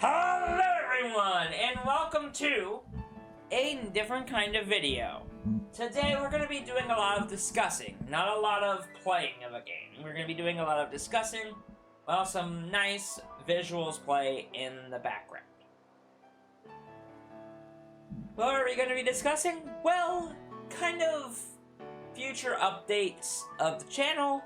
Hello everyone, and welcome to a different kind of video. Today we're going to be doing a lot of discussing, not a lot of playing of a game. We're going to be doing a lot of discussing, while some nice visuals play in the background. What are we going to be discussing? Well, kind of future updates of the channel,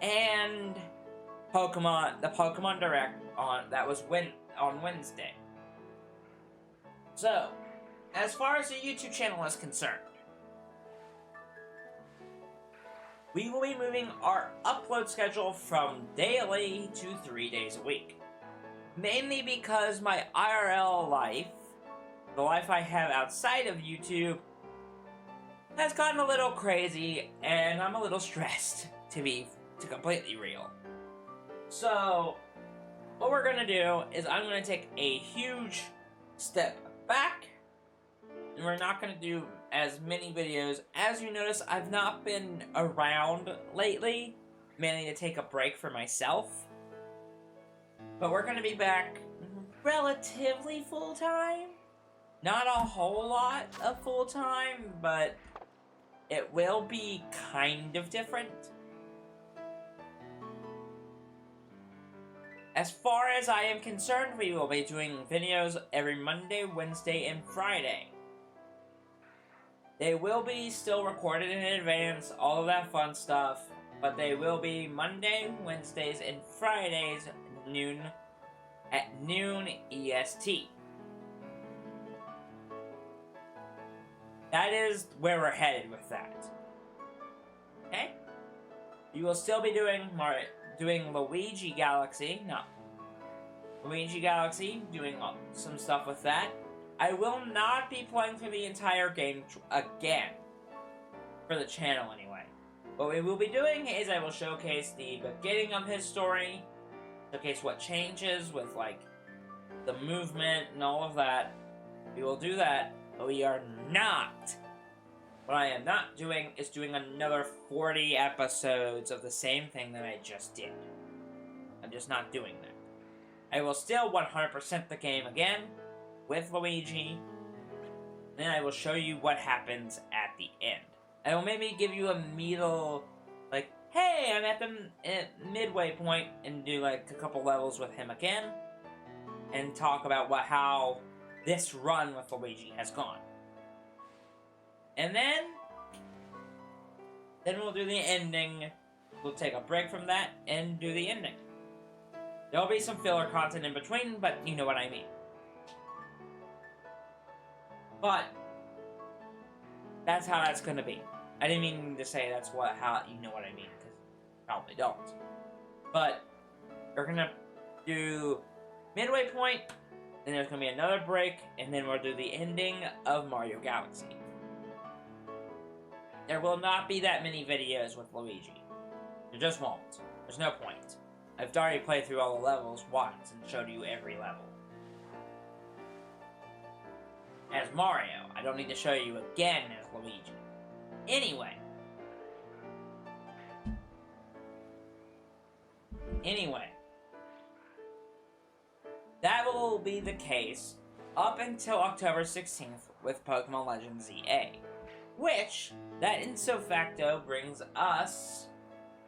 and the Pokemon Direct that was on Wednesday. So, as far as the YouTube channel is concerned, we will be moving our upload schedule from daily to 3 days a week. Mainly because my IRL life, the life I have outside of YouTube, has gotten a little crazy, and I'm a little stressed, to be completely real. So, what we're gonna do is I'm gonna take a huge step back, and we're not gonna do as many videos. As you notice, I've not been around lately, mainly to take a break for myself. But we're gonna be back relatively full-time. Not a whole lot of full-time, but it will be kind of different. As far as I am concerned, we will be doing videos every Monday, Wednesday, and Friday. They will be still recorded in advance, all of that fun stuff, but they will be Monday, Wednesdays, and Fridays at noon EST. That is where we're headed with that. Okay? You will still be doing Luigi Galaxy, doing some stuff with that. I will not be playing through the entire game again, for the channel anyway. What we will be doing is I will showcase the beginning of his story, showcase what changes with, like, the movement and all of that. We will do that, but what I am not doing is doing another 40 episodes of the same thing that I just did. I'm just not doing that. I will still 100% the game again, with Luigi, then I will show you what happens at the end. I will maybe give you a middle, like, hey, I'm at the midway point, and do, like, a couple levels with him again, and talk about how this run with Luigi has gone. And then we'll do the ending. We'll take a break from that and do the ending. There'll be some filler content in between, but you know what I mean. But that's how that's gonna be. I didn't mean to say how you know what I mean, because you probably don't. But we're gonna do midway point, then there's gonna be another break, and then we'll do the ending of Mario Galaxy. There will not be that many videos with Luigi. There just won't. There's no point. I've already played through all the levels once and showed you every level. As Mario, I don't need to show you again as Luigi. Anyway, that will be the case up until October 16th with Pokemon Legends ZA. Which, that ipso facto brings us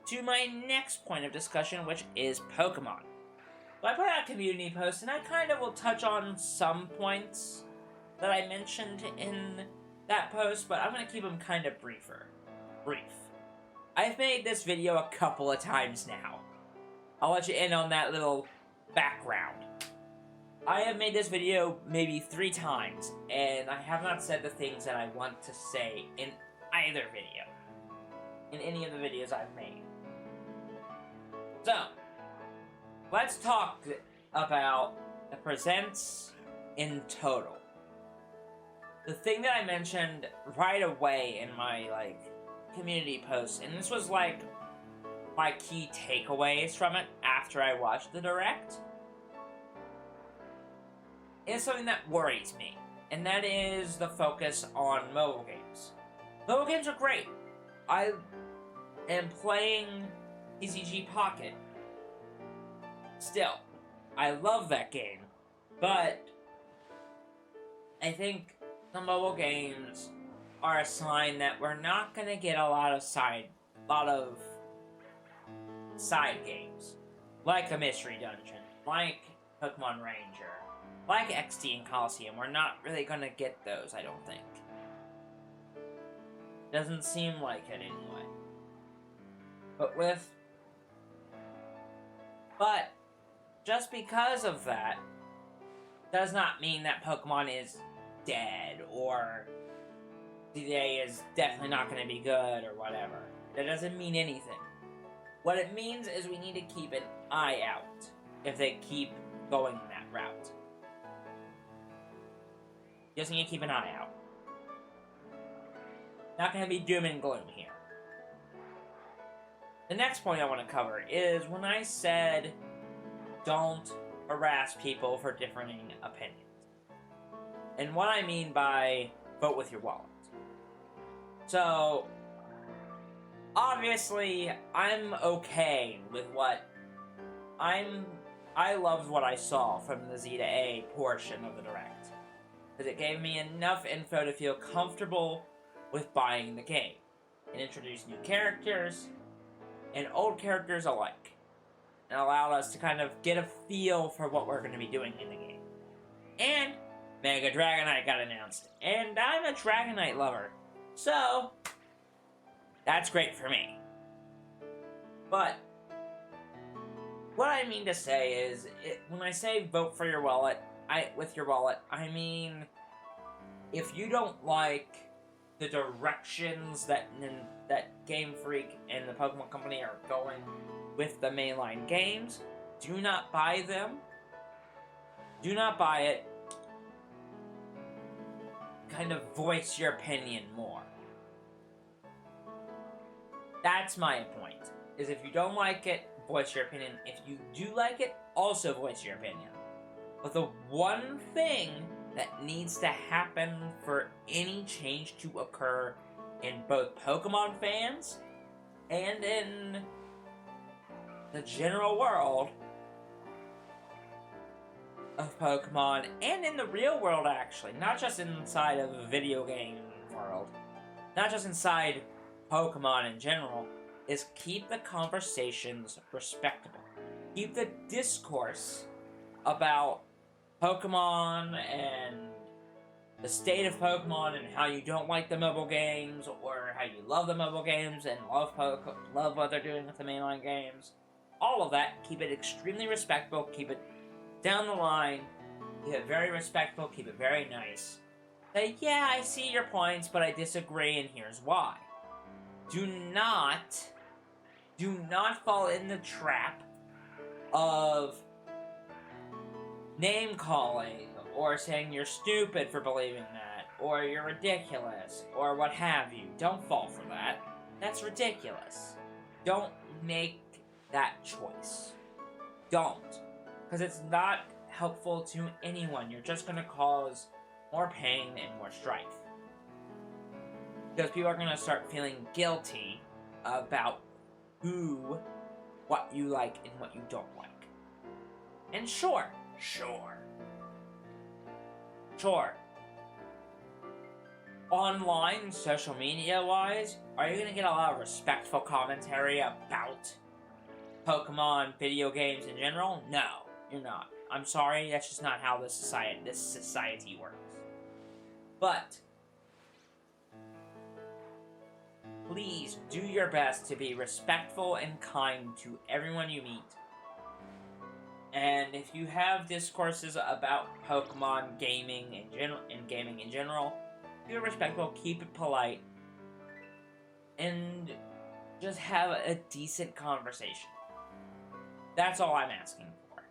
to my next point of discussion, which is Pokemon. So I put out a community post, and I kind of will touch on some points that I mentioned in that post, but I'm going to keep them kind of brief. I've made this video a couple of times now. I'll let you in on that little background. I have made this video maybe 3 times, and I have not said the things that I want to say in either video. In any of the videos I've made. So, let's talk about the presents in total. The thing that I mentioned right away in my, community post, and this was, my key takeaways from it after I watched the Direct, is something that worries me, and that is the focus on mobile games. Mobile games are great. I am playing TCG Pocket. Still, I love that game, But I think the mobile games are a sign that we're not gonna get a lot of side games, like a Mystery Dungeon, like Pokemon Ranger, like XD and Coliseum. We're not really gonna get those, I don't think. Doesn't seem like it anyway. But just because of that does not mean that Pokemon is dead or today is definitely not going to be good or whatever. That doesn't mean anything. What it means is we need to keep an eye out if they keep going that route. Just need to keep an eye out. Not going to be doom and gloom here. The next point I want to cover is when I said don't harass people for differing opinions. And what I mean by vote with your wallet. So, obviously, I'm okay with what I loved what I saw from the Z to A portion of the Direct. Because it gave me enough info to feel comfortable with buying the game. It introduced new characters and old characters alike. And allowed us to kind of get a feel for what we're going to be doing in the game. And Mega Dragonite got announced. And I'm a Dragonite lover. So, that's great for me. But, what I mean to say is, when I say vote for your wallet, with your wallet, I mean, if you don't like the directions that Game Freak and the Pokemon Company are going with the mainline games, do not buy them. Do not buy it. Kind of voice your opinion more. That's my point. Is if you don't like it, voice your opinion. If you do like it, also voice your opinion. But the one thing that needs to happen for any change to occur in both Pokemon fans and in the general world of Pokemon, and in the real world actually, not just inside of a video game world, not just inside Pokemon in general, is keep the conversations respectable. Keep the discourse about Pokemon and the state of Pokemon and how you don't like the mobile games or how you love the mobile games and love what they're doing with the mainline games. All of that, keep it extremely respectful, keep it down the line, keep it very respectful, keep it very nice. Say, yeah, I see your points, but I disagree, and here's why. Do not fall in the trap of name-calling, or saying you're stupid for believing that, or you're ridiculous, or what have you. Don't fall for that. That's ridiculous. Don't make that choice. Don't. Because it's not helpful to anyone. You're just going to cause more pain and more strife. Because people are going to start feeling guilty about what you like and what you don't like. And sure. Online, social media-wise, are you going to get a lot of respectful commentary about Pokemon video games in general? No, you're not. I'm sorry, that's just not how this society works. But please do your best to be respectful and kind to everyone you meet. And if you have discourses about Pokemon gaming in general, keep it respectful, keep it polite, and just have a decent conversation. That's all I'm asking for.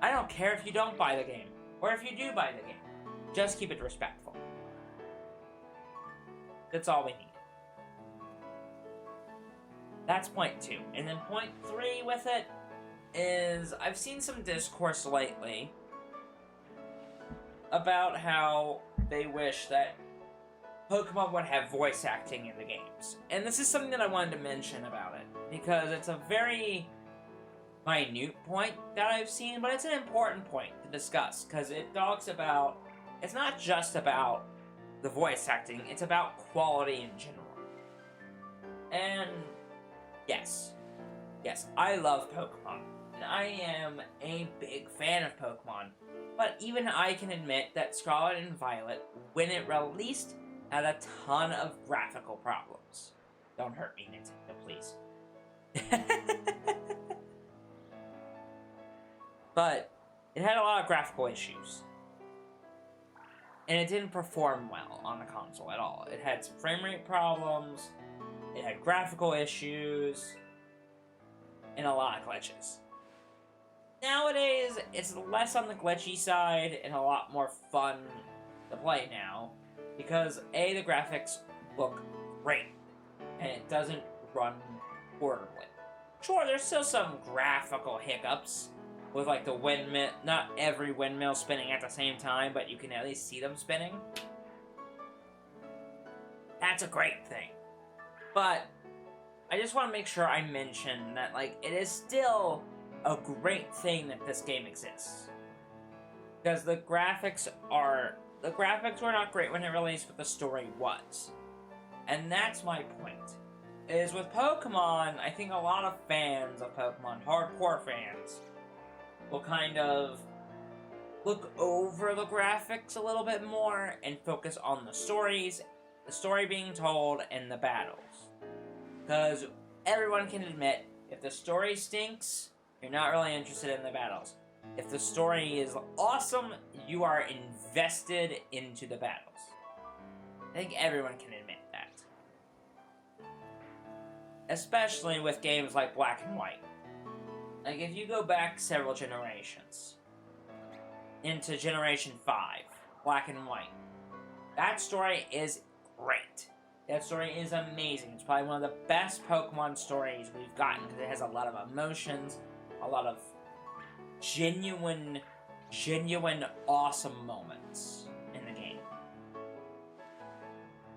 I don't care if you don't buy the game, or if you do buy the game. Just keep it respectful. That's all we need. That's point 2. And then point 3 with it is, I've seen some discourse lately about how they wish that Pokemon would have voice acting in the games. And this is something that I wanted to mention about it, because it's a very minute point that I've seen, but it's an important point to discuss, because it talks about, it's not just about the voice acting, it's about quality in general. And yes, I love Pokemon, and I am a big fan of Pokemon, but even I can admit that Scarlet and Violet, when it released, had a ton of graphical problems. Don't hurt me, Nintendo, please. But it had a lot of graphical issues. And it didn't perform well on the console at all. It had some frame rate problems, it had graphical issues, and a lot of glitches. Nowadays, it's less on the glitchy side and a lot more fun to play now, because A, the graphics look great, and it doesn't run horribly. Sure, there's still some graphical hiccups, with like the windmill, not every windmill spinning at the same time, but you can at least see them spinning. That's a great thing. But I just want to make sure I mention that, like, it is still a great thing that this game exists. Because the graphics were not great when it released, but the story was. And that's my point. Is with Pokemon, I think a lot of fans of Pokemon, hardcore fans, will kind of look over the graphics a little bit more and focus on the stories, the story being told, and the battles. Because everyone can admit, if the story stinks, you're not really interested in the battles. If the story is awesome, you are invested into the battles. I think everyone can admit that. Especially with games like Black and White. Like, if you go back several generations, into Generation 5, Black and White, that story is great. That story is amazing. It's probably one of the best Pokemon stories we've gotten, because it has a lot of emotions, a lot of genuine awesome moments in the game.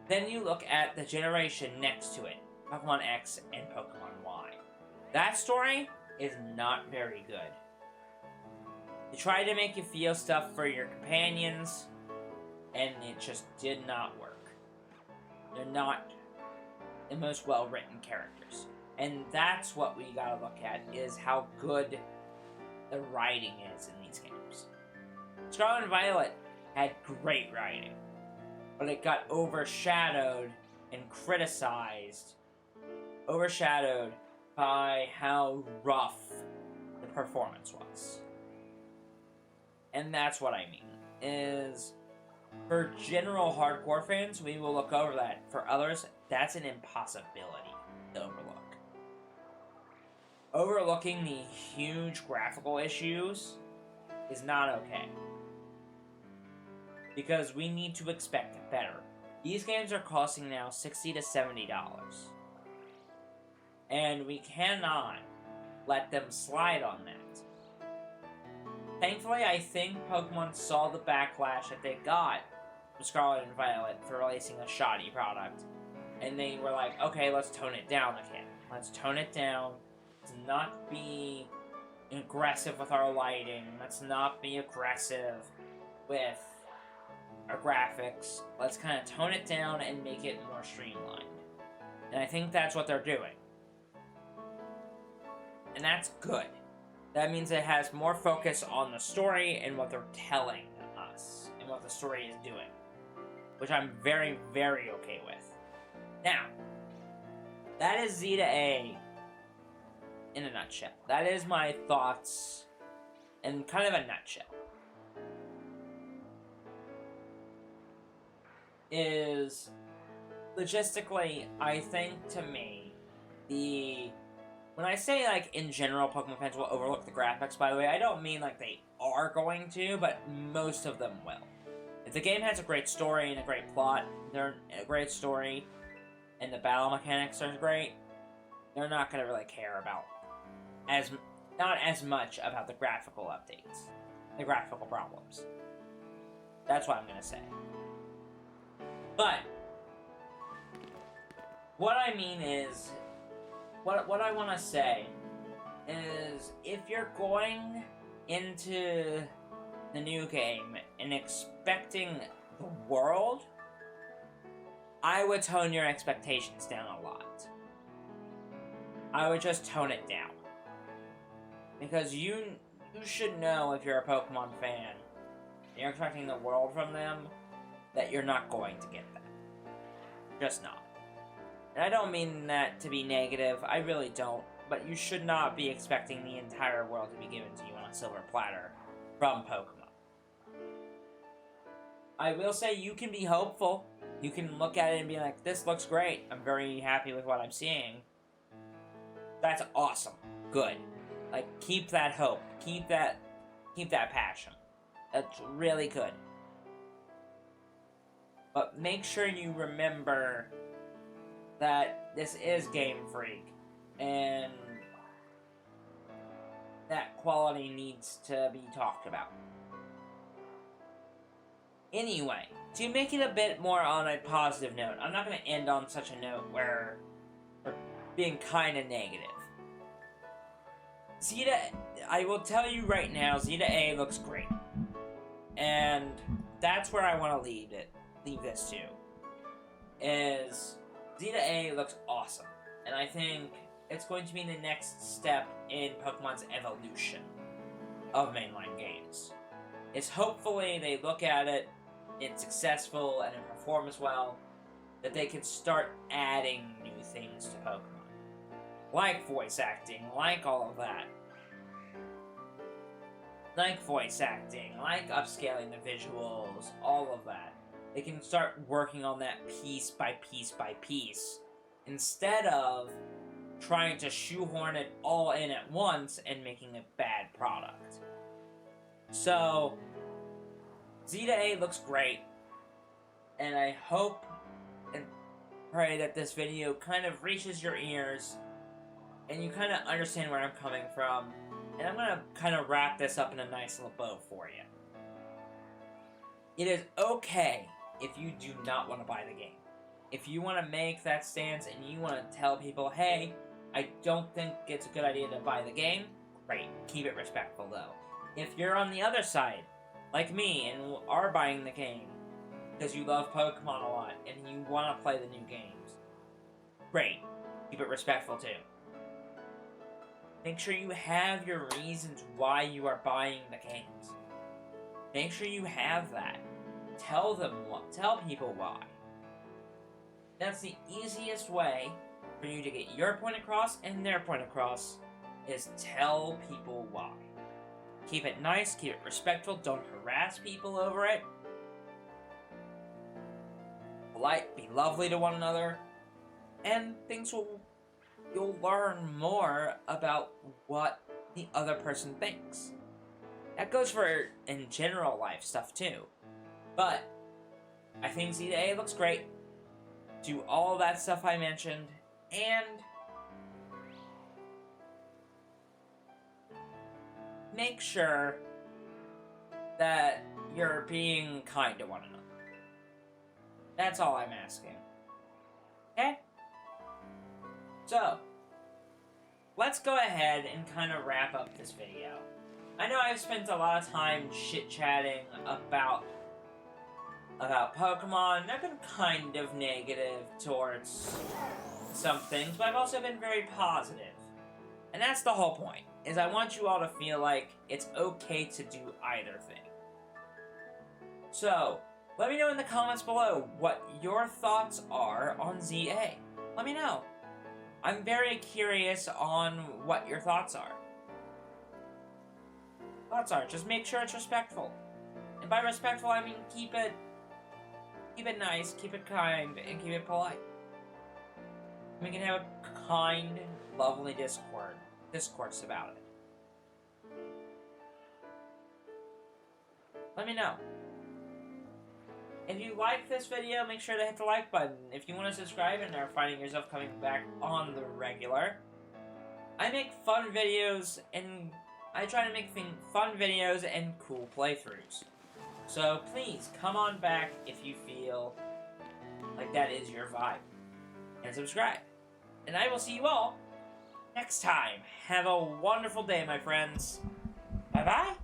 Then you look at the generation next to it, Pokemon X and Pokemon Y. That story is not very good. They tried to make you feel stuff for your companions, and it just did not work. They're not the most well-written characters. And that's what we gotta look at, is how good the writing is in these games. Scarlet and Violet had great writing, but it got overshadowed and criticized, by how rough the performance was. And that's what I mean, is for general hardcore fans, we will look over that. For others, that's an impossibility to overlook. Overlooking the huge graphical issues is not okay. Because we need to expect better. These games are costing now $60 to $70. And we cannot let them slide on that. Thankfully, I think Pokemon saw the backlash that they got from Scarlet and Violet for releasing a shoddy product. And they were like, okay, let's tone it down again. Let's tone it down. Let's not be aggressive with our lighting. Let's not be aggressive with our graphics. Let's kind of tone it down and make it more streamlined. And I think that's what they're doing. And that's good. That means it has more focus on the story and what they're telling us, and what the story is doing. Which I'm very, very okay with. Now, that is Z to A in a nutshell. That is my thoughts in kind of a nutshell. Is logistically, I think, to me, when I say, like, in general, Pokemon fans will overlook the graphics, by the way, I don't mean, like, they are going to, but most of them will. If the game has a great story and a great plot, and the battle mechanics are great, they're not going to really care about, not as much about the graphical updates, the graphical problems. That's what I'm going to say. But what I mean is, what I want to say is if you're going into the new game and expecting the world, I would tone your expectations down a lot. I would just tone it down. Because you should know, if you're a Pokemon fan, and you're expecting the world from them, that you're not going to get that. Just not. And I don't mean that to be negative, I really don't, but you should not be expecting the entire world to be given to you on a silver platter from Pokemon. I will say you can be hopeful. You can look at it and be like, this looks great. I'm very happy with what I'm seeing. That's awesome. Good. Like, keep that hope. Keep that passion. That's really good. But make sure you remember that this is Game Freak, and that quality needs to be talked about. Anyway, to make it a bit more on a positive note, I'm not going to end on such a note where we're being kind of negative. Zeta, I will tell you right now, Zeta A looks great. And that's where I want to leave this to. Is Zeta A looks awesome. And I think it's going to be the next step in Pokemon's evolution of mainline games. Is hopefully they look at it, it's successful, and it performs well, that they can start adding new things to Pokemon. Like voice acting, like all of that. Like voice acting, like upscaling the visuals, all of that. They can start working on that piece by piece by piece, instead of trying to shoehorn it all in at once and making a bad product. So, Zeta A looks great, and I hope and pray that this video kind of reaches your ears, and you kind of understand where I'm coming from, and I'm going to kind of wrap this up in a nice little bow for you. It is okay if you do not want to buy the game. If you want to make that stance and you want to tell people, hey, I don't think it's a good idea to buy the game, great, keep it respectful though. If you're on the other side, like me, and are buying the game because you love Pokemon a lot and you want to play the new games, great, keep it respectful too. Make sure you have your reasons why you are buying the games. Make sure you have that. Tell people why. That's the easiest way for you to get your point across and their point across, is tell people why. Keep it nice, keep it respectful, don't harass people over it. Polite, be lovely to one another, and you'll learn more about what the other person thinks. That goes for in general life stuff too. But I think Zeta A looks great. Do all that stuff I mentioned, and make sure that you're being kind to one another. That's all I'm asking. Okay? So, let's go ahead and kind of wrap up this video. I know I've spent a lot of time chit-chatting about Pokemon, and I've been kind of negative towards some things, but I've also been very positive. And that's the whole point, is I want you all to feel like it's okay to do either thing. So, let me know in the comments below what your thoughts are on ZA. Let me know. I'm very curious on what your thoughts are. Just make sure it's respectful. And by respectful, I mean keep it nice, keep it kind, and keep it polite. We can have a kind, lovely discourse about it. Let me know. If you like this video, make sure to hit the like button. If you want to subscribe and are finding yourself coming back on the regular, I make fun videos, and I try to make fun videos and cool playthroughs. So please, come on back if you feel like that is your vibe. And subscribe. And I will see you all next time. Have a wonderful day, my friends. Bye-bye.